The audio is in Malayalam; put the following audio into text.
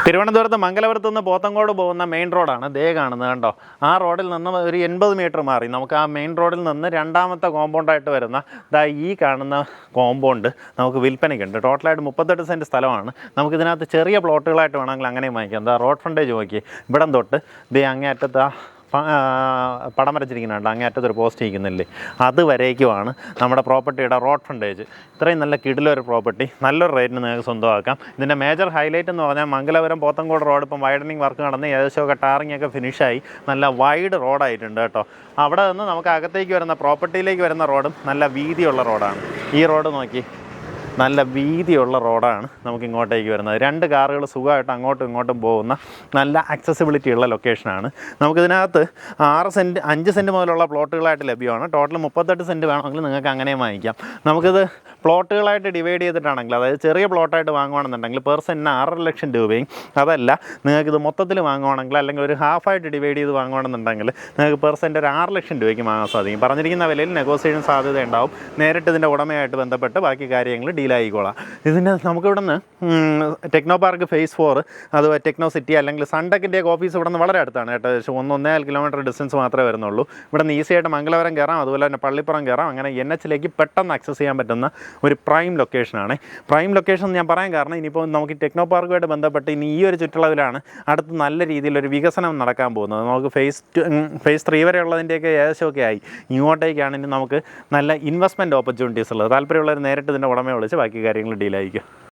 തിരുവനന്തപുരത്ത് മംഗലപുരത്ത് നിന്ന് പോത്തങ്കോട് പോകുന്ന മെയിൻ റോഡാണ് ദേ കാണുന്നത് കണ്ടോ. ആ റോഡിൽ നിന്ന് ഒരു 80 മീറ്റർ മാറി നമുക്ക് ആ മെയിൻ റോഡിൽ നിന്ന് രണ്ടാമത്തെ കോമ്പൗണ്ടായിട്ട് വരുന്ന ഈ കാണുന്ന കോമ്പൗണ്ട് നമുക്ക് വിൽപ്പനയ്ക്കുണ്ട്. ടോട്ടലായിട്ട് 38 സെൻറ്റ് സ്ഥലമാണ്. നമുക്കിതിനകത്ത് ചെറിയ പ്ലോട്ടുകളായിട്ട് വേണമെങ്കിൽ അങ്ങനെ വാങ്ങിക്കാം. റോഡ് ഫ്രണ്ടേജ് നോക്കി ഇവിടം തൊട്ട് അങ്ങേ അറ്റത്ത് പടം വരച്ചിരിക്കുന്നുണ്ട്, അങ്ങേ അറ്റത്തൊരു പോസ്റ്റ് ഇരിക്കുന്നില്ലേ, അതുവരേക്കുമാണ് നമ്മുടെ പ്രോപ്പർട്ടിയുടെ റോഡ് ഫ്രണ്ടേജ്. ഇത്രയും നല്ല കിടിലൊരു പ്രോപ്പർട്ടി നല്ലൊരു റേറ്റിന് നിങ്ങൾക്ക് സ്വന്തമാക്കാം. ഇതിൻ്റെ മേജർ ഹൈലൈറ്റ് എന്ന് പറഞ്ഞാൽ മംഗലപുരം പോത്തങ്കോട് റോഡ് ഇപ്പം വൈഡനിങ് വർക്ക് നടന്ന് ഏകദേശമൊക്കെ ടാറിങ് ഒക്കെ ഫിനിഷായി നല്ല വൈഡ് റോഡായിട്ടുണ്ട് കേട്ടോ. അവിടെ നിന്ന് നമുക്ക് അകത്തേക്ക് വരുന്ന പ്രോപ്പർട്ടിയിലേക്ക് വരുന്ന റോഡും നല്ല വീതിയുള്ള റോഡാണ്. ഈ റോഡ് നോക്കി നല്ല വീതിയുള്ള റോഡാണ് നമുക്ക് ഇങ്ങോട്ടേക്ക് വരുന്നത്. 2 കാറുകൾ സുഖമായിട്ട് അങ്ങോട്ടും ഇങ്ങോട്ടും പോകുന്ന നല്ല അക്സസിബിലിറ്റി ഉള്ള ലൊക്കേഷനാണ്. നമുക്കിതിനകത്ത് 5 സെൻറ്റ് മുതലുള്ള പ്ലോട്ടുകളായിട്ട് ലഭ്യമാണ്. ടോട്ടൽ 38 സെൻറ്റ് വേണമെങ്കിൽ നിങ്ങൾക്ക് അങ്ങനെയും വാങ്ങിക്കാം. നമുക്കിത് പ്ലോട്ടുകളായിട്ട് ഡിവൈഡ് ചെയ്തിട്ടാണെങ്കിൽ, അതായത് ചെറിയ പ്ലോട്ടായിട്ട് വാങ്ങുകയാണെന്നുണ്ടെങ്കിൽ പെർ സെൻറ്റിന് 6.5 ലക്ഷം രൂപയും, അതല്ല നിങ്ങൾക്കിത് മൊത്തത്തിൽ വാങ്ങുകയാണെങ്കിൽ അല്ലെങ്കിൽ ഒരു ഹാഫായിട്ട് ഡിവൈഡ് ചെയ്ത് വാങ്ങുകയാണെന്നുണ്ടെങ്കിൽ നിങ്ങൾക്ക് പെർ സെൻറ്റ് ഒരു 6 ലക്ഷം രൂപയ്ക്ക് വാങ്ങാൻ സാധിക്കും. പറഞ്ഞിരിക്കുന്ന വിലയിൽ നെഗോസിയേഷൻ സാധ്യത ഉണ്ടാവും. നേരിട്ട് ഇതിൻ്റെ ഉടമയായിട്ട് ബന്ധപ്പെട്ട് ബാക്കി കാര്യങ്ങൾ ഡീലായിക്കോളാം. ഇതിൻ്റെ നമുക്കിവിടെ നിന്ന് ടെക്നോ പാർക്ക് ഫേസ് 4 അതുപോലെ ടെക്നോ സിറ്റി അല്ലെങ്കിൽ സൺടെക്കിൻ്റെ ഓഫീസ് ഇവിടെ നിന്ന് വളരെ അടുത്താണ് കേട്ടോ. 1.5 കിലോമീറ്റർ ഡിസ്റ്റൻസ് മാത്രമേ വരുന്നുള്ളൂ. ഇവിടെ നിന്ന് ഈസി ആയിട്ട് മംഗലപുരം കയറാം, അതുപോലെ തന്നെ പള്ളിപ്പുറം കയറാം. അങ്ങനെ NH പെട്ടെന്ന് ആക്സസ് ചെയ്യാൻ പറ്റുന്ന ഒരു പ്രൈം ലൊക്കേഷനാണ്. പ്രൈം ലൊക്കേഷൻ ഞാൻ പറയാൻ കാരണം ഇനിയിപ്പോൾ നമുക്ക് ടെക്നോ പാർക്കുമായിട്ട് ബന്ധപ്പെട്ട് ഇനി ഈ ഒരു ചുറ്റളവിലാണ് അടുത്ത് നല്ല രീതിയിലൊരു വികസനം നടക്കാൻ പോകുന്നത്. നമുക്ക് ഫേസ് 3 വരെ ഉള്ളതിൻ്റെയൊക്കെ ഏകദേശമൊക്കെ ആയി. ഇങ്ങോട്ടേക്കാണ് ഇനി നമുക്ക് നല്ല ഇൻവെസ്റ്റ്മെൻറ്റ് ഓപ്പർച്യൂണിറ്റീസ് ഉള്ളത്. താല്പര്യമുള്ളവർ നേരിട്ട് ഇതിൻ്റെ ഉടമയെ വിളിച്ച് ബാക്കി കാര്യങ്ങൾ ഡീലായിരിക്കും.